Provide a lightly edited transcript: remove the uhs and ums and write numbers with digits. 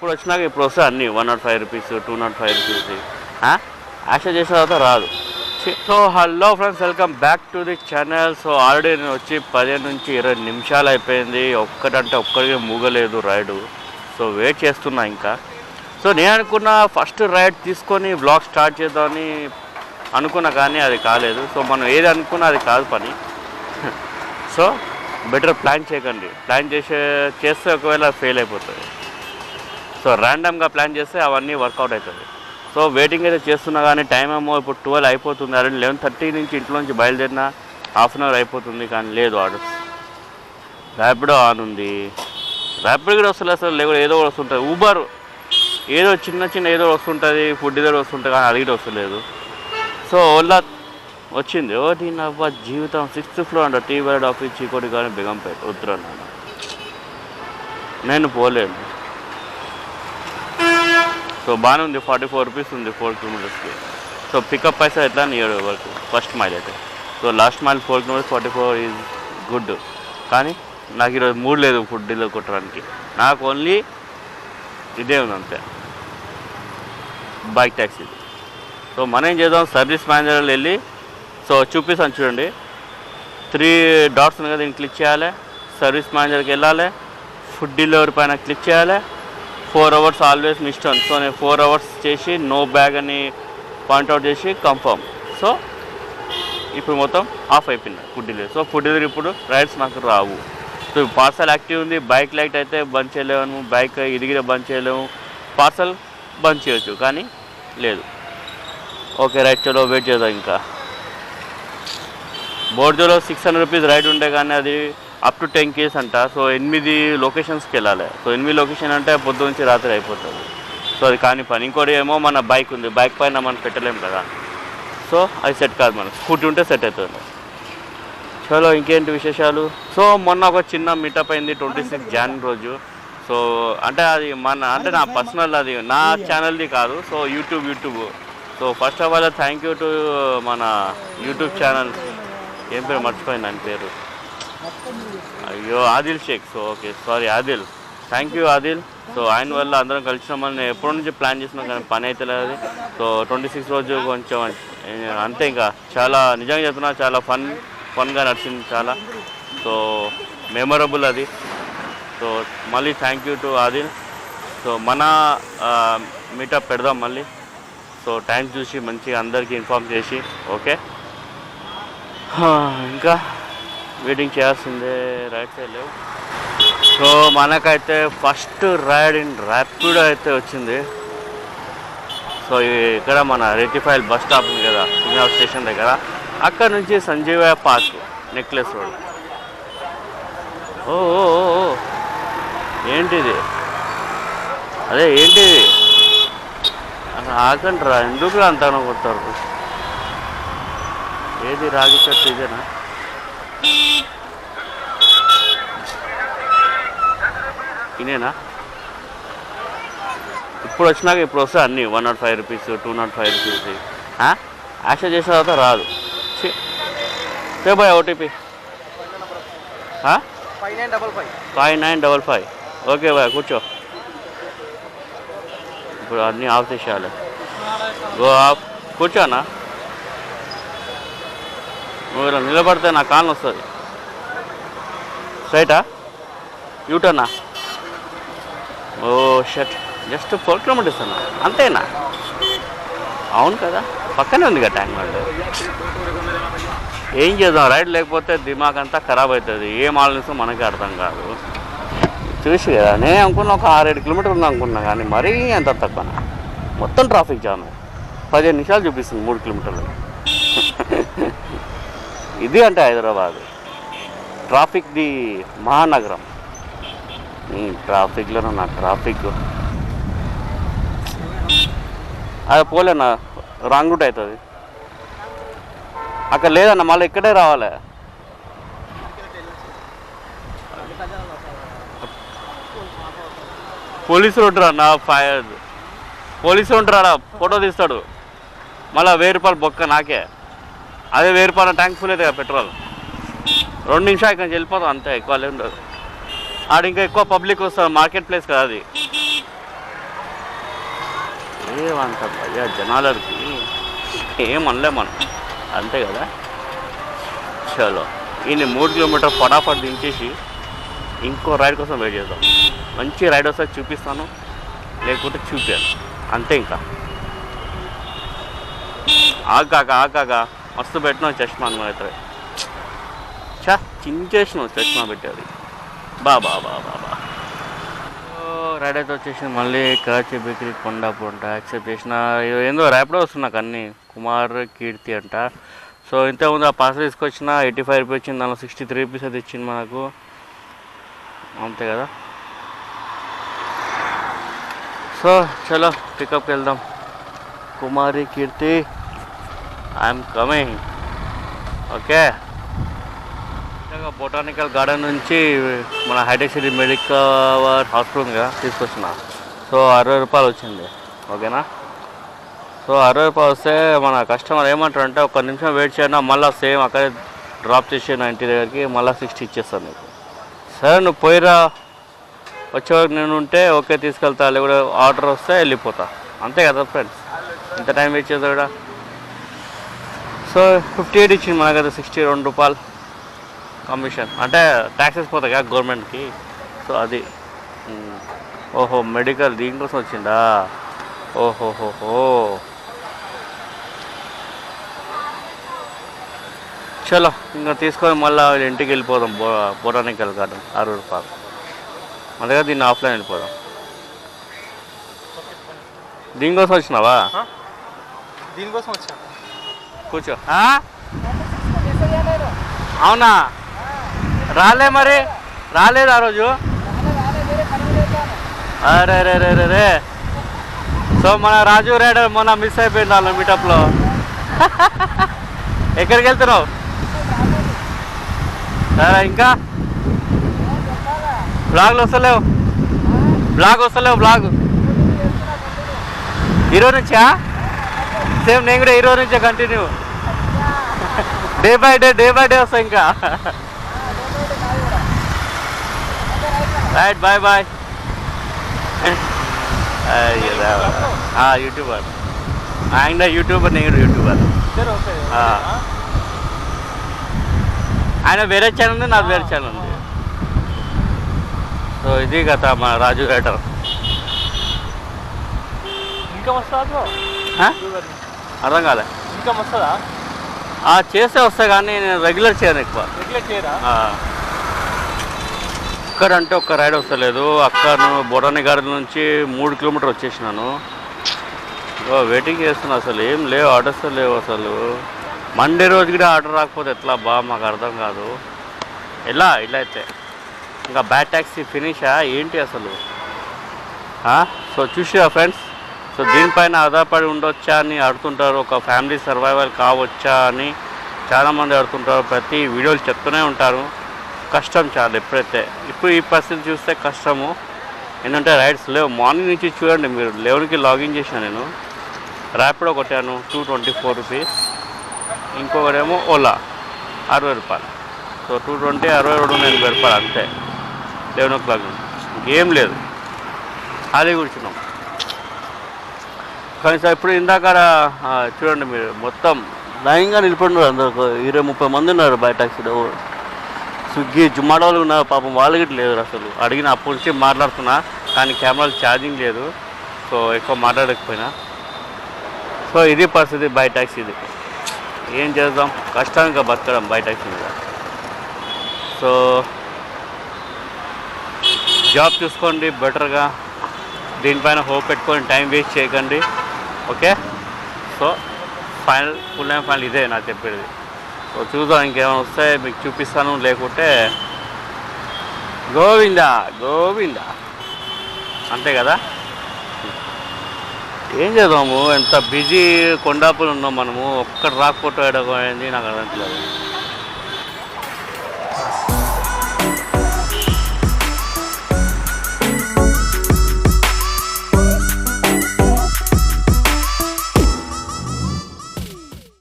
ఇప్పుడు వచ్చినాక ఇప్పుడు వస్తే అన్నీ 105 రూపీస్ 205 రూపీస్ ఆశ చేసిన తర్వాత రాదు. So hello friends, welcome back to the channel. So already నేను వచ్చి 15 నుంచి 20 నిమిషాలు అయిపోయింది. ఒక్కటంటే ఒక్కడికి మూగలేదు రైడు. సో వెయిట్ చేస్తున్నా ఇంకా. సో నేను అనుకున్న ఫస్ట్ రైడ్ తీసుకొని వ్లాగ్ స్టార్ట్ చేద్దామని అనుకున్నా, కానీ అది కాలేదు. సో మనం ఏది అనుకున్నా అది కాదు పని. సో బెటర్ ప్లాన్ చేయకండి. ప్లాన్ చేస్తే ఒకవేళ ఫెయిల్ అయిపోతుంది. సో ర్యాండమ్గా ప్లాన్ చేస్తే అవన్నీ వర్కౌట్ అవుతుంది. సో వెయిటింగ్ అయితే చేస్తున్నా, కానీ టైం ఏమో ఇప్పుడు 12 అయిపోతుంది. అరే 11:30 నుంచి ఇంట్లో నుంచి బయలుదేరిన హాఫ్ అన్ అవర్ అయిపోతుంది, కానీ లేదు ఆర్డర్. ర్యాపిడో ఆన్ ఉంది, ర్యాపిడో కూడా వస్తుంది, అసలు లేకపోతే ఏదో వస్తుంటుంది. ఊబర్ ఏదో చిన్న ఏదో వస్తుంటుంది, ఫుడ్ ఏదో వస్తుంటుంది, కానీ అది కూడా వస్తలేదు. సో ఓలా వచ్చింది. దీని అవ్వ జీవితం 6th ఫ్లోర్ అంట, టీ బర్డ్ ఆఫీస్ చీకోటి కానీ బేగంపేట ఉత్తరాన్న. నేను పోలేను. సో బాగానే ఉంది, 44 రూపీస్ ఉంది 4 కిలోమీటర్స్కి. సో పికప్ పైసా ఎట్లా నియర్ వరకు ఫస్ట్ మైల్ అయితే. So last mile 4 kilometres 44 is good. కానీ నాకు ఈరోజు మూడ్ లేదు ఫుడ్ డెలివరీ కొట్టడానికి. నాకు ఓన్లీ ఇదే ఉంది అంతే, బైక్ ట్యాక్సీ. సో మనం ఏం చేద్దాం, సర్వీస్ మేనేజర్లు వెళ్ళి సో చూపిస్తాను చూడండి. 3 డాట్స్ ఉంది కదా, దీన్ని క్లిక్ చేయాలి, సర్వీస్ మేనేజర్కి వెళ్ళాలి, ఫుడ్ డెలివరీ పైన క్లిక్ చేయాలి. 4 hours always missed on. So నేను 4 అవర్స్ చేసి నో బ్యాగ్ అని పాయింట్అవుట్ చేసి కన్ఫర్మ్. సో ఇప్పుడు మొత్తం ఆఫ్ అయిపోయింది food delivery. So food delivery ఇప్పుడు రైడ్స్ నాకు రావు. సో పార్సల్ యాక్టివ్ ఉంది. బైక్ లైట్ అయితే బంద్ చేయలేము, బైక్ ఇదిగిరే బంద్ చేయలేము, పార్సల్ బంద్ చేయొచ్చు, కానీ లేదు. ఓకే రైట్, చలో వెయిట్ చేద్దాం. ఇంకా బోర్డోలో 600 రూపీస్ రైడ్ ఉండే, కానీ అది అప్ టు 10 కేస్ అంట. సో 8 లొకేషన్స్కి వెళ్ళాలి. సో 8 లొకేషన్ అంటే పొద్దు నుంచి రాత్రి అయిపోతుంది. సో అది కాని పని. ఇంకోటి ఏమో మన బైక్ ఉంది, బైక్ పైన మనం పెట్టలేము కదా. సో అది సెట్ కాదు, మనకు స్కూటీ ఉంటే సెట్ అవుతుంది. చలో ఇంకేంటి విశేషాలు. సో మొన్న ఒక చిన్న మీటప్ అయింది 26 జాన్ రోజు. సో అంటే అది అంటే నా పర్సనల్, అది నా ఛానల్ది కాదు. So YouTube. So first of all thank you to మన యూట్యూబ్ ఛానల్, ఏం పేరు మర్చిపోయింది దాని పేరు, అయ్యో Adil Sheikh. So okay sorry Adil, thank you Adil. So ఆయన వల్ల అందరం కలిసినామని నేను ఎప్పటి నుంచి ప్లాన్ చేసినాం, కానీ పని అయితే లేదు. సో 26 రోజు కొంచెం అంతే. ఇంకా చాలా నిజంగా చెప్తున్నా, చాలా ఫన్గా నడిచింది చాలా. సో మెమొరబుల్ అది. సో మళ్ళీ thank you to Adil. So మన మీటప్ పెడదాం మళ్ళీ. సో టైం చూసి మంచిగా అందరికీ ఇన్ఫార్మ్ చేసి. ఓకే, ఇంకా వెయిటింగ్ చేయాల్సిందే, రైట్ సైడ్ లేవు. సో మనకైతే ఫస్ట్ రైడ్ ఇన్ ర్యాపిడో అయితే వచ్చింది. సో ఇక్కడ మన రెటిఫైల్ బస్ స్టాప్ ఉంది కదా, సిగ్నల్ స్టేషన్ దగ్గర, అక్కడ నుంచి సంజీవయ్య పార్క్ నెక్లెస్ రోడ్. ఓ ఏంటిది, అదే ఏంటిది ఆగండి రా, ఎందుకు అంతా కొడతారు. ఏది రాగి చెట్టు ఇదేనా? ఇదేనా? ఇప్పుడు వచ్చినాక ఇప్పుడు వస్తే అన్నీ 105 రూపీస్ 205 రూపీస్ ఆశ చేసిన తర్వాత రాదు. Bye OTP 5955. ఓకే బాయ్ కూర్చో. ఇప్పుడు అన్నీ ఆఫ్ చేసేయాలి. గో ఆఫ్, కూర్చోనా. నువ్వు ఇలా నిలబడితే నా కాలు వస్తుంది. స్ట్రైటా యూటర్నా? ఓ షట్, జస్ట్ 4 కిలోమీటర్స్ అన్నా, అంతేనా? అవును కదా, పక్కనే ఉంది కదా ట్యాంక్ బండ్. ఏం చేద్దాం, రైడ్ లేకపోతే దిమాగ్ అంతా ఖరాబ్ అవుతుంది. ఏం ఆలోచిస్తాం మనకే అర్థం కాదు. చూసి కదా నేను అనుకున్నా ఒక 6-7 కిలోమీటర్లు ఉంది అనుకున్నా, కానీ మరీ ఎంత తక్కువ. మొత్తం ట్రాఫిక్ జామ్, 15 నిమిషాలు చూపిస్తుంది 3 కిలోమీటర్లు. ఇది అంటే హైదరాబాద్ ట్రాఫిక్ది మహానగరం. ఈ ట్రాఫిక్లోనూ నా ట్రాఫిక్ అది పోలేనా, రాంగ్ రూట్ అవుతుంది. అక్కడ లేదన్న, మళ్ళీ ఇక్కడే రావాలి. పోలీసులు ఉంటారా నా పోలీసులు ఉంటారా, ఫోటో తీస్తాడు, మళ్ళీ 1000 రూపాయలు బొక్క నాకే. అదే 1000 రూపాయల ట్యాంక్ ఫుల్ అవుతుంది కదా పెట్రోల్. 2 నిమిషాలు ఇక్కడ వెళ్ళిపోతాం అంతే, ఎక్కువ ఉండదు. ఆడ ఇంకా ఎక్కువ పబ్లిక్ వస్తారు, మార్కెట్ ప్లేస్ కదా అది. ఏమంత భయ జనాలకి ఏమనలే మనం, అంతే కదా. చలో ఈయన 3 కిలోమీటర్ ఫటాఫట్ దించేసి ఇంకో రైడ్ కోసం వెయిట్ చేద్దాం. మంచి రైడ్ వస్తే చూపిస్తాను, లేకపోతే చూపాను అంతే. ఇంకా ఆగాగా మస్తు పెట్టినావు చష్మా అయితే, చించేసినావు చష్మా పెట్టేది. బాబా రైడ్ అయితే వచ్చేసింది. మళ్ళీ కరాచీ బేకరీ కొండాపూర్ అంట యాక్సెప్ట్ చేసిన. ఏందో ర్యాపిడో వస్తున్నాక అన్నీ కుమార్ కీర్తి అంట. సో ఇంతకుముందు ఆ పార్సల్ తీసుకొచ్చిన 85 రూపీస్ వచ్చింది, దానిలో 63 రూపీస్ అయితే ఇచ్చింది మనకు, అంతే కదా. సో చలో పికప్కి వెళ్దాం. Kumari Keerthi I'm coming. Okay, botanical garden నుంచి మన హైటెక్ సిటీ మెడికల్ హాస్పిటల్గా తీసుకొచ్చిన. సో 60 రూపాయలు వచ్చింది, ఓకేనా. సో 60 రూపాయలు వస్తే మన కస్టమర్ ఏమంటారంటే 1 నిమిషం వెయిట్ చేయనా, మళ్ళీ సేమ్ అక్కడే డ్రాప్ చేసి 90 దగ్గరికి మళ్ళీ 60 ఇచ్చేస్తాను నీకు. సరే నువ్వు పోయిరా, వచ్చేవరకు నేను ఉంటే ఓకే తీసుకెళ్తా, లేకపోతే ఆర్డర్ వస్తే వెళ్ళిపోతా, అంతే కదా ఫ్రెండ్స్. ఇంత టైం వెయిట్ చేస్తా కూడా. సో 58 ఇచ్చింది మనకైతే, 62 రూపాయలు కమిషన్, అంటే ట్యాక్సెస్ పోతాయి కదా గవర్నమెంట్కి. సో అది ఓహో మెడికల్ దీనికోసం వచ్చిందా. ఓహోహోహో చలో ఇంకా తీసుకొని మళ్ళీ ఇంటికి వెళ్ళిపోదాం. బొటానికల్ గార్డెన్ 60 రూపాయలు, అందుకే దీన్ని ఆఫ్లైన్ వెళ్ళిపోదాం. దీనికోసం వచ్చినావా? దీనికోసం వచ్చా, కూర్చో. అవునా, రాలే మరి, రాలేదు ఆ రోజు. అరే రే రే రే రే. సో మన రాజు రైడర్ మొన్న మిస్ అయిపోయింది వాళ్ళు మీటప్లో. ఎక్కడికి వెళ్తున్నావు? సరే ఇంకా బ్లాగ్ వస్తలేవు, బ్లాగ్ ఈరోజు నుంచా? సేమ్ నేను కూడా ఈరోజు నుంచే కంటిన్యూ, డే బై డే వస్తా ఇంకా. Right, bye. యూట్యూబర్ ఆయన, యూట్యూబర్ నేను యూట్యూబర్. ఆయన వేరే ఛానల్ ఉంది, నాకు వేరే ఛానల్ ఉంది. సో ఇది కథ మా రాజు రైటర్. ఇంకా వస్తుందా? అర్థం కాలే. ఇంకా వస్తుందా? చేస్తే వస్తాయి కానీ నేను రెగ్యులర్ చేయను ఎక్కువ. ఒక్కడంటే ఒక్క రైడ్ వస్తలేదు. అక్కడ బొటానికల్ గార్డెన్ నుంచి 3 కిలోమీటర్ వచ్చేసినాను. వెయిటింగ్ చేస్తున్నా, అసలు ఏం లేవు, ఆర్డర్స్ లేవు అసలు. మండే రోజు కూడా ఆర్డర్ రాకపోతే ఎట్లా మాకు అర్థం కాదు. ఇలా అయితే ఇంకా బ్యాడ్ ట్యాక్సీ ఫినిషా ఏంటి అసలు. సో చూసా ఫ్రెండ్స్, సో దీనిపైన ఆధారపడి ఉండొచ్చా అని అడుగుతుంటారు. ఒక ఫ్యామిలీ సర్వైవల్ కావచ్చా అని చాలామంది అడుగుతుంటారు. ప్రతి వీడియోలు చెప్తూనే ఉంటారు. కష్టం చాలా, ఎప్పుడైతే ఇప్పుడు ఈ పరిస్థితి చూస్తే కష్టము. ఏంటంటే రైడ్స్ లేవు. మార్నింగ్ నుంచి చూడండి మీరు, 11కి లాగిన్ చేశాను నేను. ర్యాపిడో కొట్టాను 224 రూపీస్, ఇంకొకటేమో ఓలా 60 రూపాయలు. సో 220, 62, 80 రూపాయలు అంతే. 11 o'clock ఇంకేం లేదు, ఖాళీ కూర్చున్నాం. కానీ సార్ ఇప్పుడు ఇందాక చూడండి మీరు, మొత్తం లైన్గా నిలిపడినారు అందరు. 20-30 మంది ఉన్నారు బయట టాక్సీలో. స్విగ్గీ జొమాటోలు ఉన్నారు పాపం, వాళ్ళకి లేదు అసలు. అడిగిన అప్పటి నుంచి మాట్లాడుతున్నా కానీ కెమెరాలు ఛార్జింగ్ లేదు, సో ఎక్కువ మాట్లాడకపోయినా. సో ఇది పరిస్థితి బై ట్యాక్సీది. ఏం చేద్దాం, కష్టంగా బతకడం బై ట్యాక్సీ మీద. సో జాబ్ చూసుకోండి బెటర్గా, దీనిపైన హోప్ పెట్టుకొని టైం వేస్ట్ చేయకండి, okay. So full and final ఇదే నాకు చెప్పేది. సో చూద్దాం, ఇంకేమైనా వస్తే మీకు చూపిస్తాను, లేకుంటే గోవిందా అంతే కదా. ఏం చేద్దాము, ఎంత బిజీ కొండాపులు ఉన్నాం మనము. ఒక్కటి రాకపోవటం అయింది నాకు అర్థం కాదు.